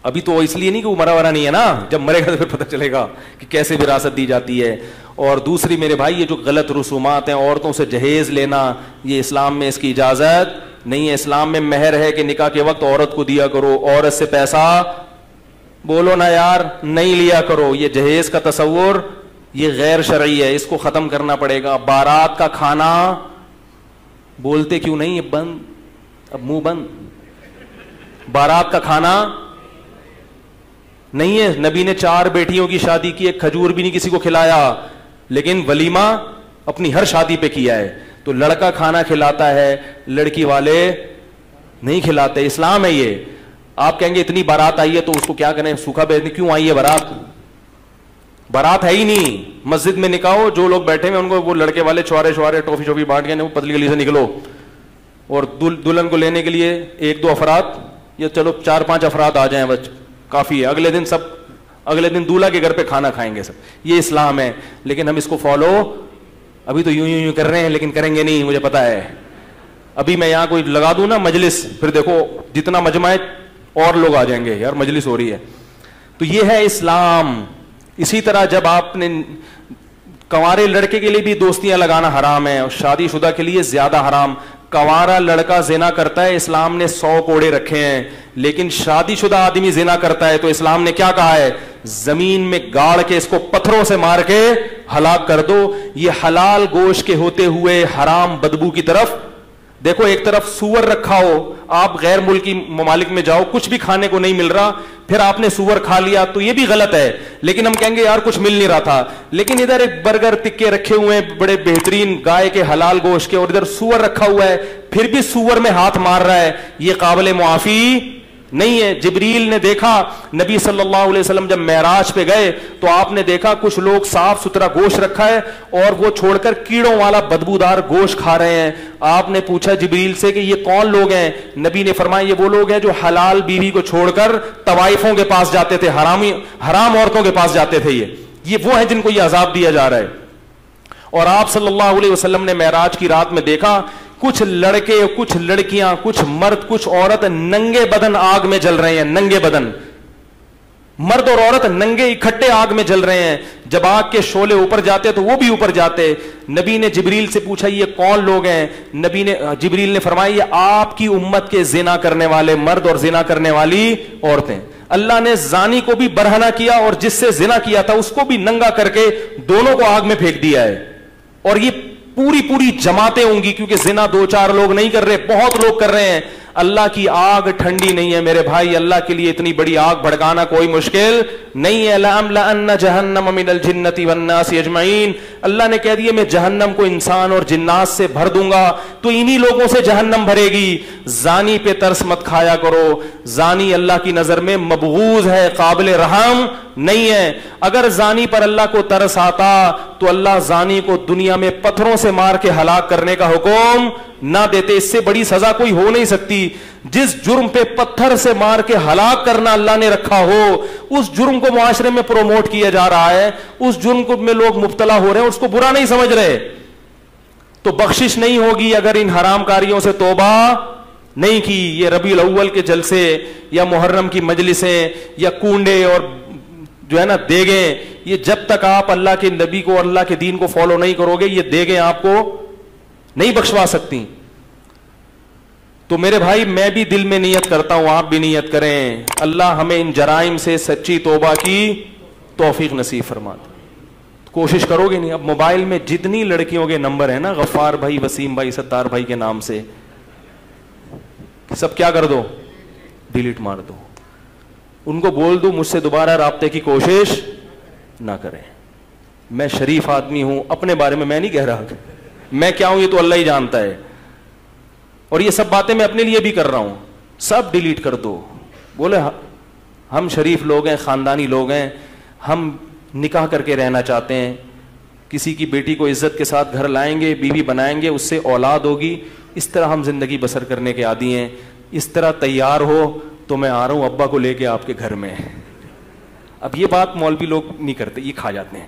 ابھی تو اس لیے نہیں کہ وہ مرا ورا نہیں ہے نا, جب مرے گا تو پھر پتہ چلے گا کہ کیسے وراثت دی جاتی ہے. اور دوسری میرے بھائی, یہ جو غلط رسومات ہیں, عورتوں سے جہیز لینا, یہ اسلام میں اس کی اجازت نہیں ہے. اسلام میں مہر ہے کہ نکاح کے وقت عورت کو دیا کرو, عورت سے پیسہ بولو نا یار نہیں لیا کرو. یہ جہیز کا تصور یہ غیر شرعی ہے, اس کو ختم کرنا پڑے گا. بارات کا کھانا بولتے کیوں نہیں, یہ بند, اب منہ بند. بارات کا کھانا نہیں ہے. نبی نے 4 بیٹیوں کی شادی کی, ایک کھجور بھی نہیں کسی کو کھلایا, لیکن ولیمہ اپنی ہر شادی پہ کیا ہے. تو لڑکا کھانا کھلاتا ہے, لڑکی والے نہیں کھلاتے. اسلام ہے یہ. آپ کہیں گے اتنی بارات آئی ہے تو اس کو کیا کریں, سوکھا بیچنے کیوں آئی ہے بارات؟ بارات ہے ہی نہیں. مسجد میں نکاح ہو, جو لوگ بیٹھے ہیں ان کو وہ لڑکے والے چھوارے ٹوفی شوفی بانٹ گئے, وہ پتلی گلی سے نکلو, اور دلہن کو لینے کے لیے 1-2 افراد یا چلو 4-5 افراد آ جائیں بس کافی ہے. اگلے دن دولہا کے گھر پہ کھانا کھائیں گے سب. یہ اسلام ہے. لیکن ہم اس کو فالو ابھی تو یوں کر رہے ہیں, لیکن کریں گے نہیں, مجھے پتا ہے. ابھی میں یہاں کوئی لگا دوں نا مجلس, پھر دیکھو جتنا مجمع ہے اور لوگ آ جائیں گے, یار مجلس ہو رہی ہے. تو یہ ہے اسلام. اسی طرح جب آپ نے کنوارے لڑکے کے لیے بھی دوستیاں لگانا حرام ہے, اور شادی شدہ کے لیے زیادہ حرام. کنوارا لڑکا زنا کرتا ہے, اسلام نے 100 کوڑے رکھے ہیں, لیکن شادی شدہ آدمی زنا کرتا ہے تو اسلام نے کیا کہا ہے, زمین میں گاڑ کے اس کو پتھروں سے مار کے ہلاک کر دو. یہ حلال گوشت کے ہوتے ہوئے حرام بدبو کی طرف دیکھو. ایک طرف سور رکھا ہو, آپ غیر ملکی ممالک میں جاؤ, کچھ بھی کھانے کو نہیں مل رہا, پھر آپ نے سور کھا لیا تو یہ بھی غلط ہے. لیکن ہم کہیں گے یار کچھ مل نہیں رہا تھا, لیکن ادھر ایک برگر تکے رکھے ہوئے ہیں بڑے بہترین گائے کے حلال گوشت کے, اور ادھر سور رکھا ہوا ہے, پھر بھی سور میں ہاتھ مار رہا ہے, یہ قابل معافی نہیں ہے. جبریل نے دیکھا نبی صلی اللہ علیہ وسلم جب معراج پہ گئے تو آپ نے دیکھا کچھ لوگ صاف ستھرا گوشت رکھا ہے اور وہ چھوڑ کر کیڑوں والا بدبودار گوشت کھا رہے ہیں. آپ نے پوچھا جبریل سے کہ یہ کون لوگ ہیں؟ نبی نے فرمایا یہ وہ لوگ ہیں جو حلال بیوی کو چھوڑ کر طوائفوں کے پاس جاتے تھے, حرام عورتوں کے پاس جاتے تھے. یہ وہ ہیں جن کو یہ عذاب دیا جا رہا ہے. اور آپ صلی اللہ علیہ وسلم نے معراج کی رات میں دیکھا کچھ لڑکے, کچھ لڑکیاں, کچھ مرد, کچھ عورت ننگے بدن آگ میں جل رہے ہیں. ننگے بدن, مرد اور عورت ننگے اکٹھے آگ میں جل رہے ہیں. جب آگ کے شعلے اوپر جاتے تو وہ بھی اوپر جاتے. نبی نے جبریل سے پوچھا یہ کون لوگ ہیں؟ جبریل نے فرمایا یہ آپ کی امت کے زنا کرنے والے مرد اور زنا کرنے والی عورتیں. اللہ نے زانی کو بھی برہنہ کیا اور جس سے زنا کیا تھا اس کو بھی ننگا کر کے دونوں کو آگ میں پھینک دیا ہے. اور یہ پوری جماعتیں ہوں گی, کیونکہ زنا 2-4 لوگ نہیں کر رہے, بہت لوگ کر رہے ہیں. اللہ کی آگ ٹھنڈی نہیں ہے میرے بھائی. اللہ کے لیے اتنی بڑی آگ بھڑکانا کوئی مشکل نہیں ہے. لَأَمْلَأَنَّ جَهَنَّمَ مِنَ الْجِنَّةِ وَالنَّاسِ أَجْمَعِينَ. اللہ نے کہہ دیا میں جہنم کو انسان اور جنات سے بھر دوں گا, تو انہی لوگوں سے جہنم بھرے گی. زانی پہ ترس مت کھایا کرو. زانی اللہ کی نظر میں مبغوض ہے, قابل رحم نہیں ہے. اگر زانی پر اللہ کو ترس آتا تو اللہ زانی کو دنیا میں پتھروں سے مار کے ہلاک کرنے کا حکم نہ دیتے. اس سے بڑی سزا کوئی ہو نہیں سکتی. جس جرم پہ پتھر سے مار کے ہلاک کرنا اللہ نے رکھا ہو, اس جرم کو معاشرے میں پروموٹ کیا جا رہا ہے, اس جرم کو میں لوگ مبتلا ہو رہے ہیں, اس کو برا نہیں سمجھ رہے, تو بخشش نہیں ہوگی اگر ان حرام کاریوں سے توبہ نہیں کی. یہ ربیع الاول کے جلسے یا محرم کی مجلسیں یا کنڈے اور جو ہے نا دیگیں, یہ جب تک آپ اللہ کے نبی کو اور اللہ کے دین کو فالو نہیں کرو گے, یہ دیگیں آپ کو نہیں بخشوا سکتی. تو میرے بھائی میں بھی دل میں نیت کرتا ہوں, آپ بھی نیت کریں, اللہ ہمیں ان جرائم سے سچی توبہ کی توفیق نصیب فرما دے. کوشش کرو گے نہیں؟ اب موبائل میں جتنی لڑکیوں کے نمبر ہیں نا, غفار بھائی, وسیم بھائی, ستار بھائی کے نام سے, سب کیا کر دو, ڈیلیٹ مار دو. ان کو بول دو مجھ سے دوبارہ رابطے کی کوشش نہ کریں. میں شریف آدمی ہوں, اپنے بارے میں نہیں کہہ رہا, میں کیا ہوں یہ تو اللہ ہی جانتا ہے. اور یہ سب باتیں میں اپنے لیے بھی کر رہا ہوں, سب ڈیلیٹ کر دو. بولے ہم شریف لوگ ہیں, خاندانی لوگ ہیں, ہم نکاح کر کے رہنا چاہتے ہیں, کسی کی بیٹی کو عزت کے ساتھ گھر لائیں گے, بیوی بنائیں گے, اس سے اولاد ہوگی, اس طرح ہم زندگی بسر کرنے کے عادی ہیں. اس طرح تیار ہو تو میں آ رہا ہوں ابا کو لے کے آپ کے گھر میں. اب یہ بات مولوی لوگ نہیں کرتے, یہ کھا جاتے ہیں.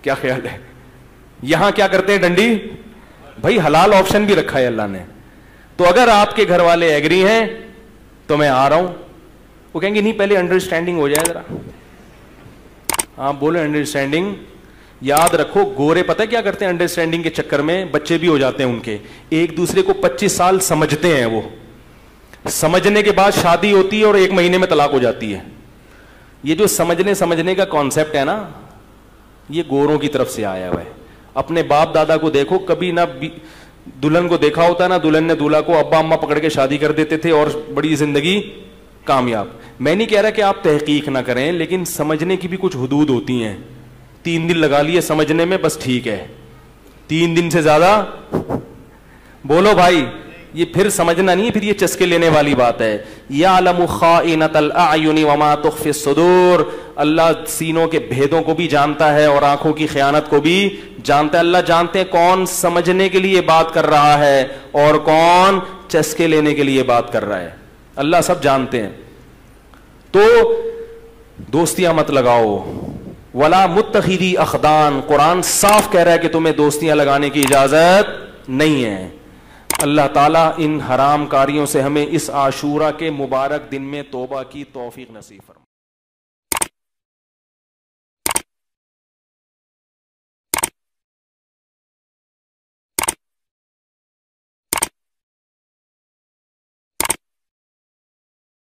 کیا خیال ہے؟ یہاں کیا کرتے ہیں ڈنڈی, بھائی حلال آپشن بھی رکھا ہے اللہ نے. تو اگر آپ کے گھر والے ایگری ہیں تو میں آ رہا ہوں, وہ کہیں گے نہیں پہلے انڈرسٹینڈنگ ہو جائے ذرا. آپ بولے انڈرسٹینڈنگ. یاد رکھو گورے پتہ کیا کرتے ہیں انڈرسٹینڈنگ کے چکر میں, بچے بھی ہو جاتے ہیں ان کے, ایک دوسرے کو 25 سال سمجھتے ہیں, وہ سمجھنے کے بعد شادی ہوتی ہے اور 1 مہینے میں طلاق ہو جاتی ہے. یہ جو سمجھنے کا کانسیپٹ ہے نا, یہ گوروں کی طرف سے آیا ہوا ہے. اپنے باپ دادا کو دیکھو, کبھی نہ دلہن کو دیکھا ہوتا نا, دلہن نے دولہا کو ابا اماں پکڑ کے شادی کر دیتے تھے اور بڑی زندگی کامیاب. میں نہیں کہہ رہا کہ آپ تحقیق نہ کریں, لیکن سمجھنے کی بھی کچھ حدود ہوتی ہیں. 3 دن لگا لیے سمجھنے میں, بس ٹھیک ہے. 3 دن سے زیادہ بولو بھائی, یہ پھر سمجھنا نہیں ہے, پھر یہ چسکے لینے والی بات ہے. یعلم خائنۃ الاعین وما تخفی الصدور. اللہ سینوں کے بھیدوں کو بھی جانتا ہے اور آنکھوں کی خیانت کو بھی جانتا ہے. اللہ جانتے ہیں کون سمجھنے کے لیے بات کر رہا ہے اور کون چسکے لینے کے لیے بات کر رہا ہے. اللہ سب جانتے ہیں. تو دوستیاں مت لگاؤ. ولا متخذی اخدان, قرآن صاف کہہ رہا ہے کہ تمہیں دوستیاں لگانے کی اجازت نہیں ہے. اللہ تعالیٰ ان حرام کاریوں سے ہمیں اس عاشورہ کے مبارک دن میں توبہ کی توفیق نصیب فرمائے.